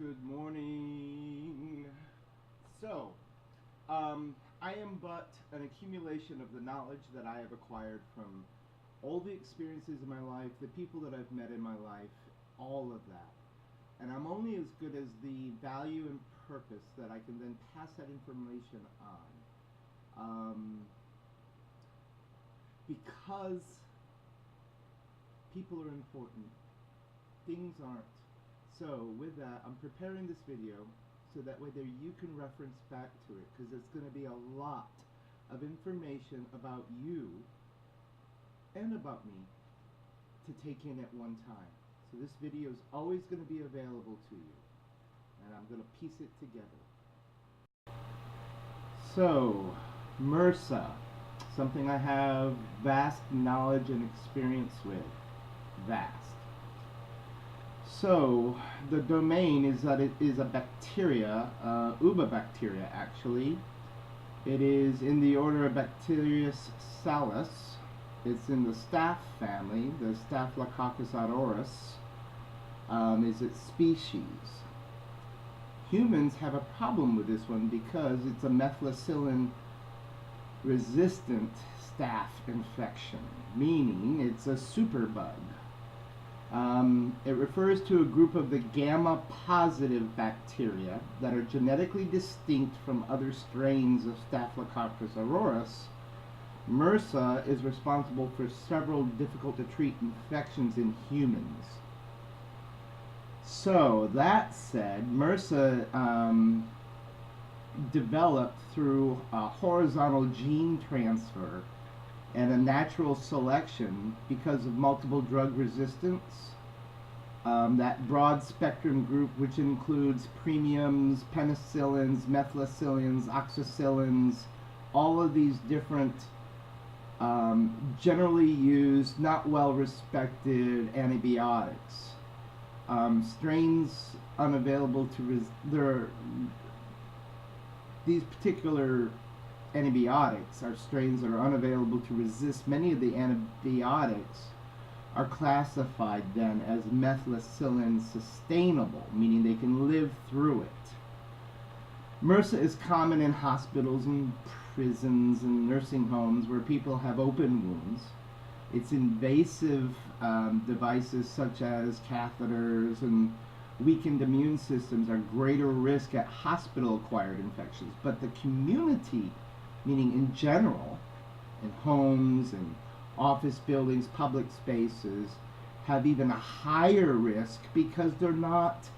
Good morning. So, I am but an accumulation of the knowledge that I have acquired from all the experiences in my life, the people that I've met in my life, all of that. And I'm only as good as the value and purpose that I can then pass that information on. Because people are important, things aren't. So with that, I'm preparing this video so that whether you can reference back to it, because it's going to be a lot of information about you and about me to take in at one time. So this video is always going to be available to you, and I'm going to piece it together. So, MRSA, something I have vast knowledge and experience with. Vast. So, the domain is that it is a bacteria, Ubibacteria actually. It is in the order of Bacterius salus. It's in the staph family. The Staphylococcus aureus is its species. Humans have a problem with this one because it's a methicillin resistant staph infection, meaning it's a superbug. It refers to a group of the gamma-positive bacteria that are genetically distinct from other strains of Staphylococcus aureus. MRSA is responsible for several difficult-to-treat infections in humans. So, that said, MRSA developed through a horizontal gene transfer and a natural selection because of multiple drug resistance. That broad spectrum group, which includes premiums, penicillins, methicillins, oxacillins, all of these different generally used, not well respected antibiotics. Strains unavailable to these particular antibiotics are strains that are unavailable to resist many of the antibiotics are classified then as methicillin sustainable, meaning they can live through it. MRSA is common in hospitals and prisons and nursing homes where people have open wounds. Its invasive devices such as catheters and weakened immune systems are greater risk at hospital-acquired infections, but the community, meaning in general, in homes and office buildings, public spaces, have even a higher risk because they're not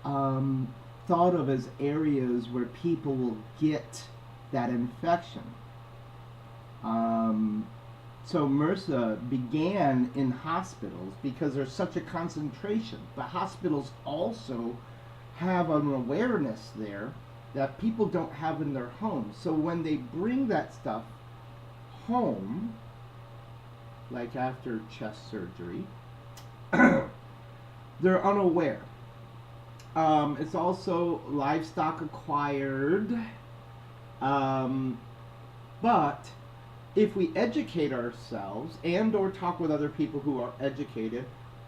thought of as areas where people will get that infection. So MRSA began in hospitals because there's such a concentration, but hospitals also have an awareness there that people don't have in their homes. So when they bring that stuff home, like after chest surgery, they're unaware. It's also livestock acquired, but if we educate ourselves and or talk with other people who are educated,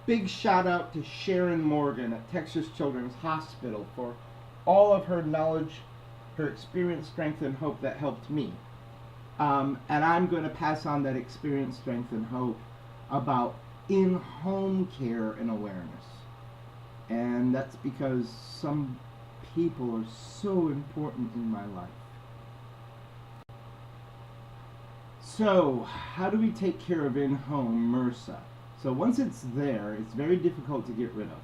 big shout out to Sharon Morgan at Texas Children's Hospital for all of her knowledge, her experience, strength, and hope that helped me. And I'm going to pass on that experience, strength, and hope about in-home care and awareness. And that's because some people are so important in my life. So, how do we take care of in-home MRSA? So once it's there, it's very difficult to get rid of.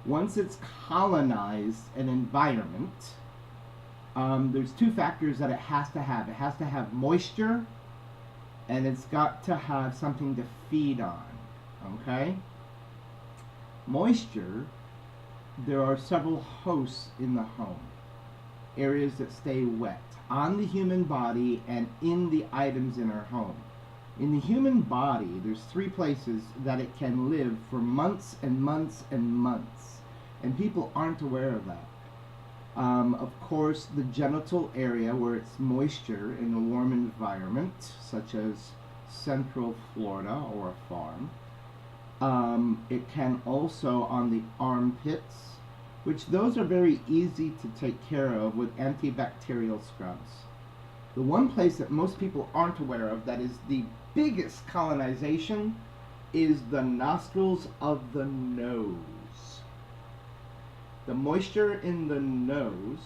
Once it's colonized an environment, there's two factors that it has to have. It has to have moisture, and it's got to have something to feed on, okay? Moisture, there are several hosts in the home, areas that stay wet on the human body and in the items in our home. In the human body, there's three places that it can live for months and months and months, and people aren't aware of that. Of course, the genital area where it's moisture in a warm environment, such as Central Florida or a farm. It can also on the armpits, which those are very easy to take care of with antibacterial scrubs. The one place that most people aren't aware of that is the biggest colonization is the nostrils of the nose. The moisture in the nose,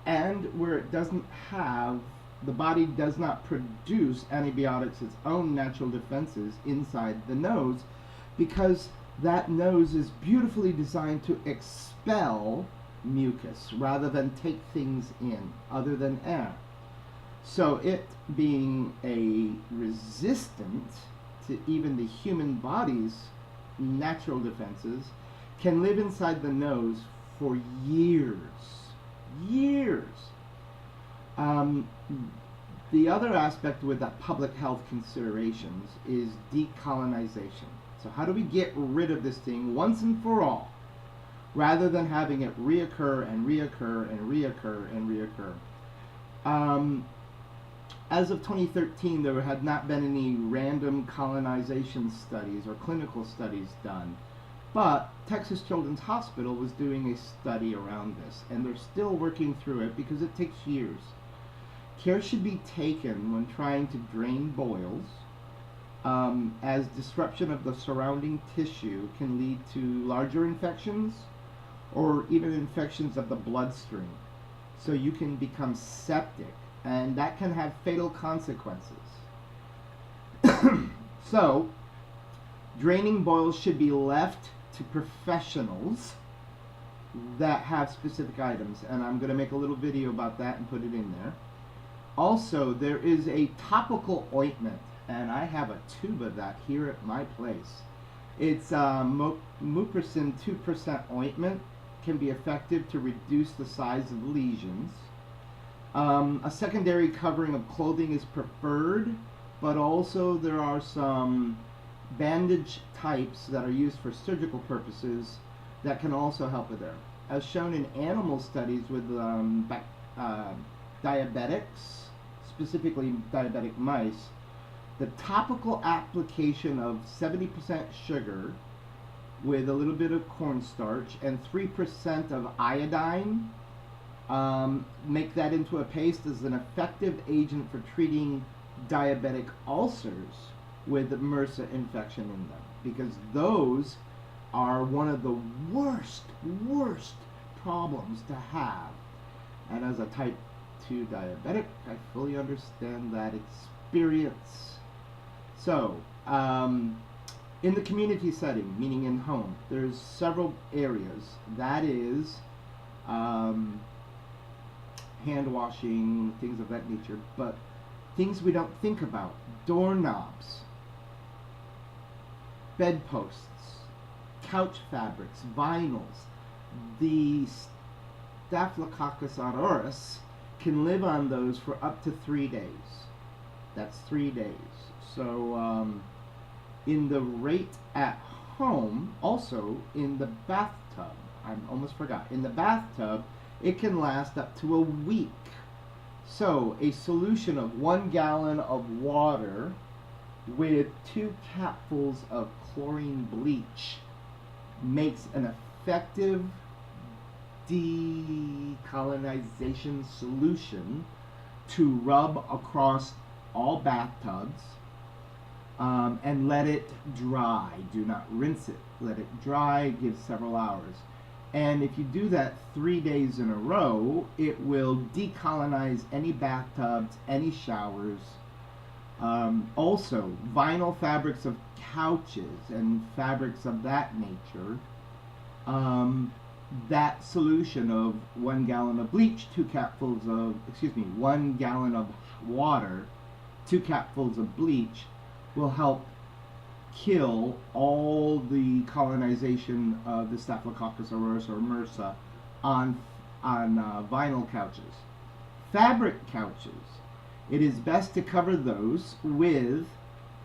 and where it doesn't have, the body does not produce antibiotics, its own natural defenses inside the nose, because that nose is beautifully designed to expel mucus rather than take things in other than air. So it being a resistant to even the human body's natural defenses can live inside the nose for years. The other aspect with the public health considerations is decolonization. So how do we get rid of this thing once and for all, rather than having it reoccur and reoccur and reoccur and reoccur? As of 2013, there had not been any random colonization studies or clinical studies done, but Texas Children's Hospital was doing a study around this, and they're still working through it because it takes years. Care should be taken when trying to drain boils, as disruption of the surrounding tissue can lead to larger infections or even infections of the bloodstream. So you can become septic, and that can have fatal consequences. So, draining boils should be left to professionals that have specific items, and I'm going to make a little video about that and put it in there. Also, there is a topical ointment, and I have a tube of that here at my place. It's Mupirocin 2% ointment. Can be effective to reduce the size of lesions. A secondary covering of clothing is preferred, but also there are some bandage types that are used for surgical purposes that can also help with there. As shown in animal studies with diabetics, specifically diabetic mice, the topical application of 70% sugar with a little bit of cornstarch and 3% of iodine, make that into a paste as an effective agent for treating diabetic ulcers with MRSA infection in them, because those are one of the worst problems to have. And as a type 2 diabetic, I fully understand that experience. So, in the community setting, meaning in home, there's several areas. That is hand washing, things of that nature, but things we don't think about: doorknobs, bedposts, couch fabrics, vinyls. The Staphylococcus aureus can live on those for up to 3 days. That's 3 days. So in the rate at home, also in the bathtub, I almost forgot, in the bathtub, it can last up to a week. So a solution of 1 gallon of water with 2 capfuls of chlorine bleach makes an effective decolonization solution to rub across all bathtubs, and let it dry. Do not rinse it. Let it dry, give several hours. And if you do that 3 days in a row, it will decolonize any bathtubs, any showers. Also, vinyl fabrics of couches and fabrics of that nature, that solution of 1 gallon of bleach, 1 gallon of water, 2 capfuls of bleach will help kill all the colonization of the Staphylococcus aureus or MRSA on vinyl couches. Fabric couches, it is best to cover those with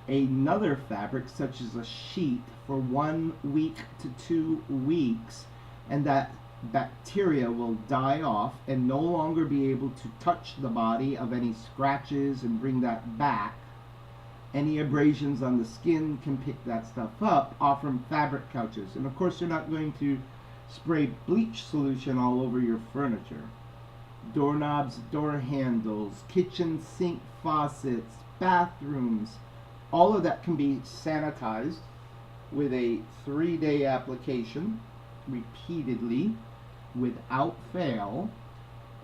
another fabric, such as a sheet, for 1 week to 2 weeks, and that bacteria will die off and no longer be able to touch the body of any scratches and bring that back. Any abrasions on the skin can pick that stuff up off from fabric couches. And of course, you're not going to Spray bleach solution all over your furniture. Doorknobs, door handles, kitchen sink faucets, bathrooms, all of that can be sanitized with a 3-day application repeatedly without fail,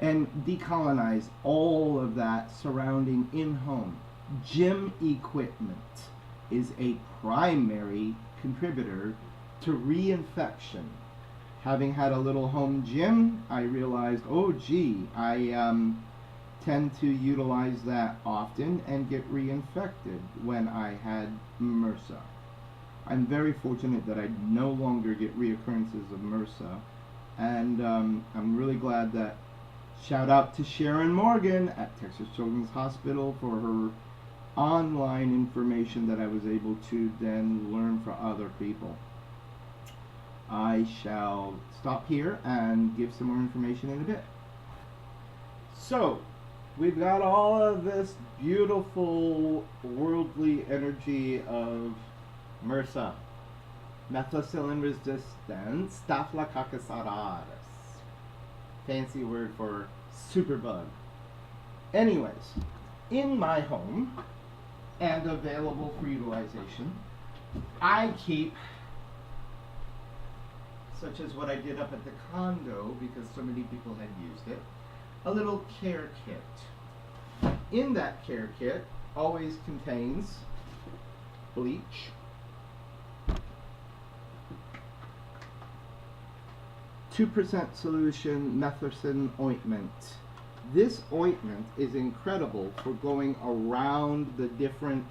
and decolonize all of that surrounding in-home. Gym equipment is a primary contributor to reinfection. Having had a little home gym, I realized, oh gee, I tend to utilize that often and get reinfected when I had MRSA. I'm very fortunate that I no longer get reoccurrences of MRSA, and I'm really glad that, shout out to Sharon Morgan at Texas Children's Hospital for her online information that I was able to then learn for other people. I shall stop here and give some more information in a bit. So, we've got all of this beautiful worldly energy of MRSA, methicillin resistant Staphylococcus aureus. Fancy word for superbug. Anyways, in my home and available for utilization, I keep, such as what I did up at the condo because so many people had used it, a little care kit. In that care kit always contains bleach, 2% solution methicillin ointment. This ointment is incredible for going around the different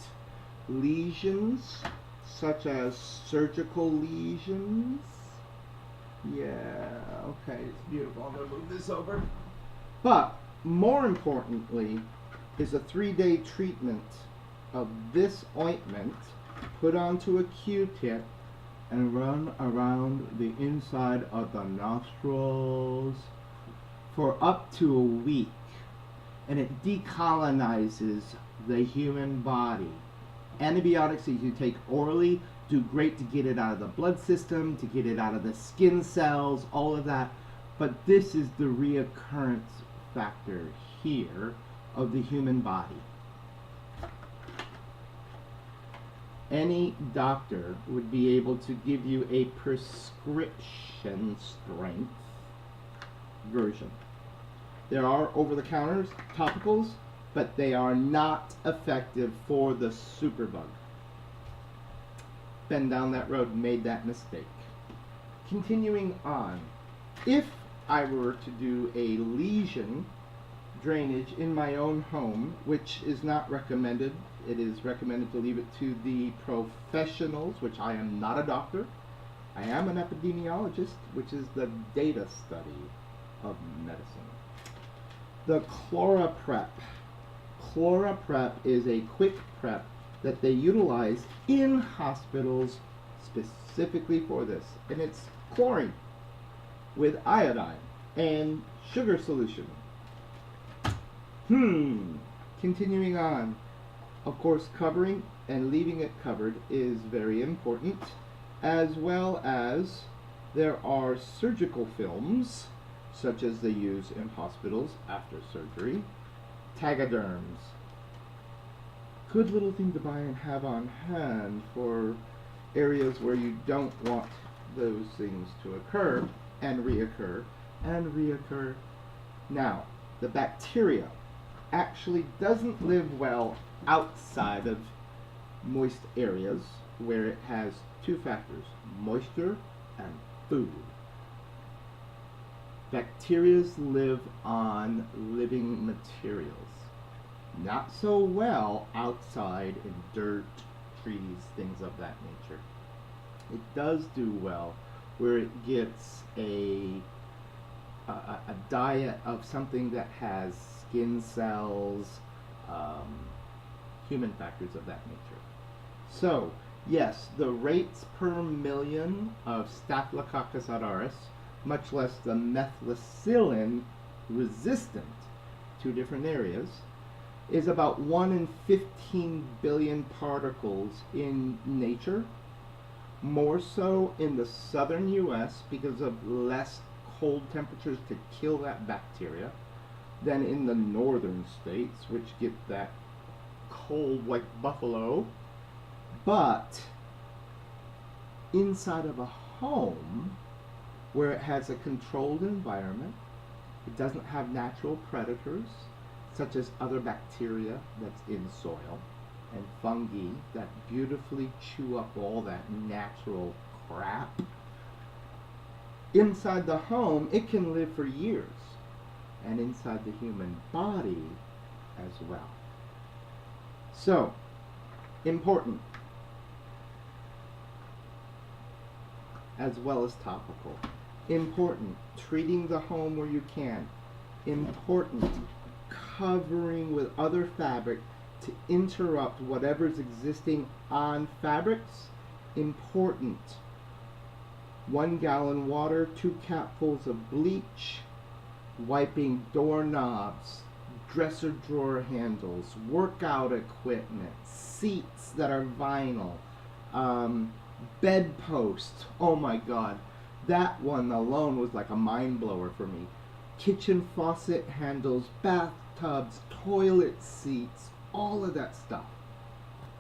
lesions, such as surgical lesions. Yeah, okay, it's beautiful. I'm going to move this over. But more importantly is a 3-day treatment of this ointment put onto a Q-tip and run around the inside of the nostrils for up to a week. And it decolonizes the human body. Antibiotics that you take orally do great to get it out of the blood system, to get it out of the skin cells, all of that. But this is the reoccurrence factor here of the human body. Any doctor would be able to give you a prescription strength version. There are over-the-counters, topicals, but they are not effective for the superbug. Been down that road, made that mistake. Continuing on, if I were to do a lesion drainage in my own home, which is not recommended, it is recommended to leave it to the professionals, which I am not a doctor. I am an epidemiologist, which is the data study of medicine. The ChloraPrep. ChloraPrep is a quick prep that they utilize in hospitals specifically for this. And it's chlorine with iodine and sugar solution. Continuing on. Of course, covering and leaving it covered is very important, as well as there are surgical films, such as they use in hospitals after surgery, Tegaderms. Good little thing to buy and have on hand for areas where you don't want those things to occur and reoccur and reoccur. Now, the bacteria actually doesn't live well outside of moist areas where it has two factors, moisture and food. Bacteria live on living materials. Not so well outside in dirt, trees, things of that nature. It does do well where it gets a diet of something that has skin cells, human factors of that nature. So, yes, the rates per million of Staphylococcus aureus, much less the methicillin resistant, two different areas, is about 1 in 15 billion particles in nature, more so in the southern US because of less cold temperatures to kill that bacteria than in the northern states, which get that cold like buffalo. But inside of a home where it has a controlled environment, it doesn't have natural predators such as other bacteria that's in soil and fungi that beautifully chew up all that natural crap. Inside the home, it can live for years, and inside the human body as well. So, important, as well as topical. Important, treating the home where you can. Important, covering with other fabric to interrupt whatever's existing on fabrics. Important, 1 gallon water, 2 capfuls of bleach, wiping doorknobs, dresser drawer handles, workout equipment, seats that are vinyl, bedposts. Oh my God, that one alone was like a mind blower for me. Kitchen faucet handles, bathtubs, toilet seats, all of that stuff,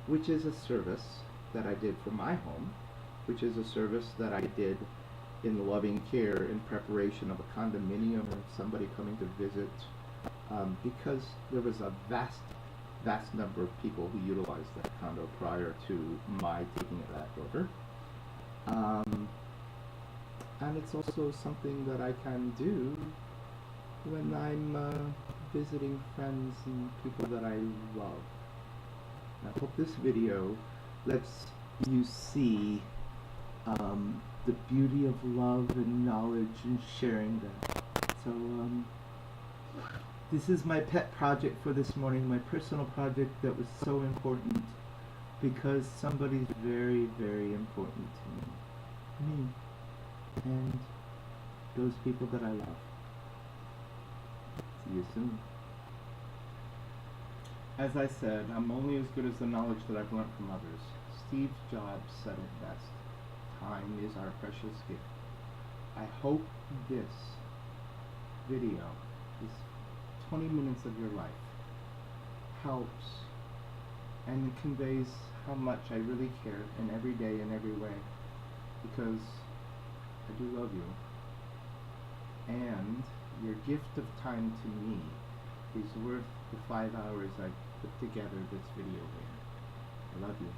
which is a service that I did for my home, which is a service that I did in loving care in preparation of a condominium or somebody coming to visit, because there was a vast number of people who utilized that condo prior to my taking it back over. And it's also something that I can do when I'm visiting friends and people that I love. I hope this video lets you see the beauty of love and knowledge and sharing that. So this is my pet project for this morning, my personal project that was so important because somebody's very, very important to me, and those people that I love. See you soon. As I said, I'm only as good as the knowledge that I've learned from others. Steve Jobs said it best. Time is our precious gift. I hope this video, this 20 minutes of your life, helps and conveys how much I really care in every day in every way, because I do love you, and your gift of time to me is worth the 5 hours I put together this video in. I love you.